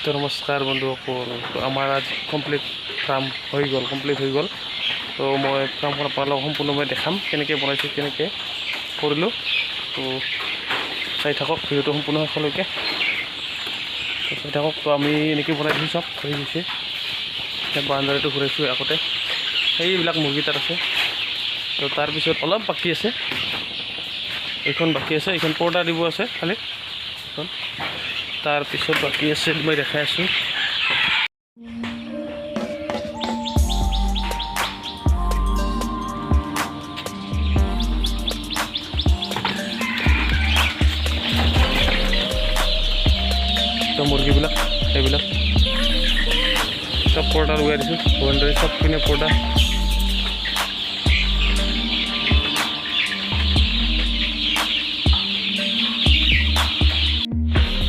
তো নমস্কাৰ বন্ধুসকল। তো আমাৰ আজি ফাৰ্ম কমপ্লিট হৈ গ'ল। তো মই ফাৰ্মখন আপোনালোকক সম্পূৰ্ণ মই দেখাম কেনেকৈ বনাইছোঁ, কেনেকৈ কৰিলোঁ। তো চাই থাকক ভিডিঅ'টো সম্পূৰ্ণ শেষলৈকে। তো চাই থাকক। তো আমি এনেকৈ বনাই দিছোঁ, চব হৈ গৈছে। বাউণ্ডাৰীটো ঘূৰাইছোঁ আগতে, সেইবিলাক মুৰ্গী তাত আছে। তো তাৰপিছত অলপ বাকী আছে, এইখন বাকী আছে, এইখন পৰ্দা দিব আছে খালি এইখন। তাৰপিছত বাকী আছে মই দেখাই আছোঁ। তো মুৰ্গীবিলাক এইবিলাক চব পৰ্দা লগাই দিছোঁ, বাউণ্ডাৰী চব পিনে পৰ্দা।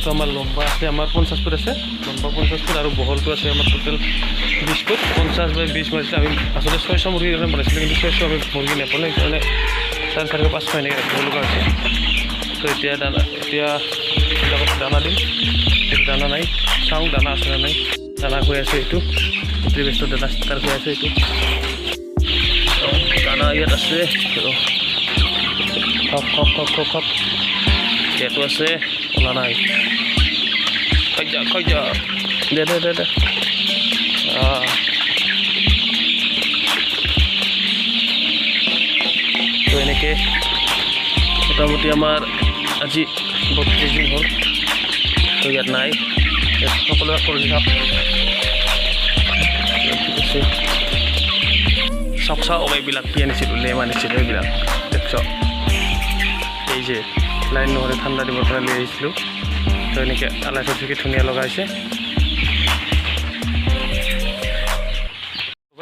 তো আমাৰ লম্বা আছে, আমাৰ 50 ফুট আছে, লম্বা 50 ফুট আৰু বহলটো আছে আমাৰ টোটেল 20 ফুট। 50 বাই 20 মাৰিছিলে। আমি আচলতে 600 মুৰ্গীৰ কাৰণে বনাইছিলোঁ, কিন্তু 600 আমি মুৰ্গী নাপালোঁ, সেইকাৰণে 400-500 এনেকৈ ৰাখিব লগা হৈছে। তো এতিয়া এইবিলাকক দানা দিম। এইটো দানা নাই, চাওঁ দানা আছে নে নাই। দানা হৈ আছে, এইটো বেষ্টৰ দানা ষ্টাৰ্ট হৈ আছে। এইটো দানা ইয়াত আছে, খক ইয়াতো আছে, ওলা নাই। খাই যা দে তো এনেকৈ মোটামুটি আমাৰ আজি 32 দিন হ'ল। তো ইয়াত নাই, ইয়াত সকলোৱে কৰি থাক। ঠিক আছে, চাওক এইবিলাক কি আনিছিলোঁ, লেম আনিছিলোঁ। এইবিলাক দেখছ, এই যে লাইন নহ'লে ঠাণ্ডা দিবৰ কাৰণে লৈ আহিছিলোঁ। তো এনেকৈ আলাইটো ঠিকে ধুনীয়া লগাইছে।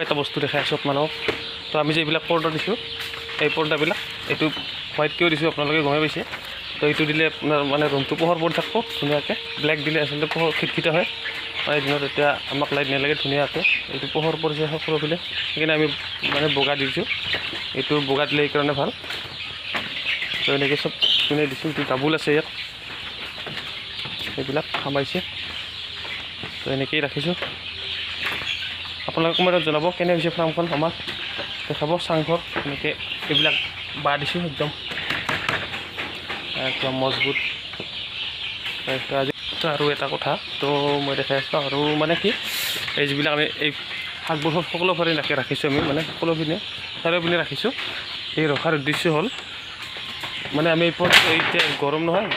এটা বস্তু দেখাই আছোঁ আপোনালোকক। তো আমি যে এইবিলাক পৰ্দা দিছোঁ, এই পৰ্দাবিলাক এইটো হোৱাইট কিয় দিছোঁ আপোনালোকে গমে পাইছে। তো এইটো দিলে আপোনাৰ মানে ৰুমটো পোহৰ পৰি থাকিব ধুনীয়াকৈ। ব্লেক দিলে আচলতে পোহৰ খিটখিটা হয়, মানে দিনত এতিয়া আমাক লাইট নালাগে ধুনীয়াকৈ। এইটো পোহৰ পৰিছে সকলোফালে, সেইকাৰণে আমি মানে বগা দিছোঁ। এইটো বগা দিলে এইকাৰণে ভাল। তো এনেকৈ চব পিনে দিছোঁ। এইটো ডাবুল আছে ইয়াত, এইবিলাক সামাইছে। তো এনেকৈয়ে ৰাখিছোঁ। আপোনালোকে কমেণ্টত জনাব কেনে হৈছে ফাৰ্মখন, আমাক দেখাব। চাংঘৰ এনেকৈ এইবিলাক বাঁহ দিছোঁ, একদম মজবুত। আৰু এটা কথা তো মই দেখাই আছোঁ, আৰু মানে কি এই যিবিলাক আমি এই শাকবোৰ সকলো ফালে ৰাখিছোঁ আমি, মানে সকলো পিনে চাৰিওপিনে ৰাখিছোঁ। এই ৰখাৰ উদ্দেশ্য হ'ল মানে আমি এতিয়া গৰম নহয়,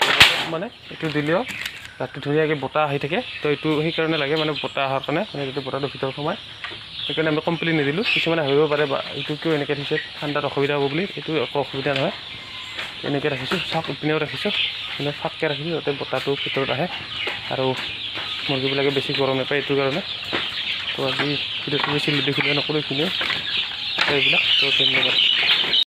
মানে এইটো দিলেও ৰাতি ধুনীয়াকৈ বতাহ আহি থাকে। তো এইটো সেইকাৰণে লাগে, মানে বতাহ অহাৰ কাৰণে, মানে যদি বতাহটো ভিতৰত সোমায় সেইকাৰণে আমি কমপ্লেইন নিদিলোঁ। কিছুমানে ভাবিব পাৰে বা এইটো কিয় এনেকৈ থৈছে, ঠাণ্ডাত অসুবিধা হ'ব বুলি। এইটো একো অসুবিধা নহয়, এনেকৈ ৰাখিছোঁ। চাওক ইপিনেও ৰাখিছোঁ, মানে ফাটকৈ ৰাখিছোঁ যাতে বতাহটো ভিতৰত আহে আৰু মুৰ্গীবিলাকে বেছি গৰম নাপায়, এইটো কাৰণে। তো আজি ভিডিঅ'টো বেছি নকৰোঁ এইখিনিয়ে এইবিলাক। তো ধন্যবাদ।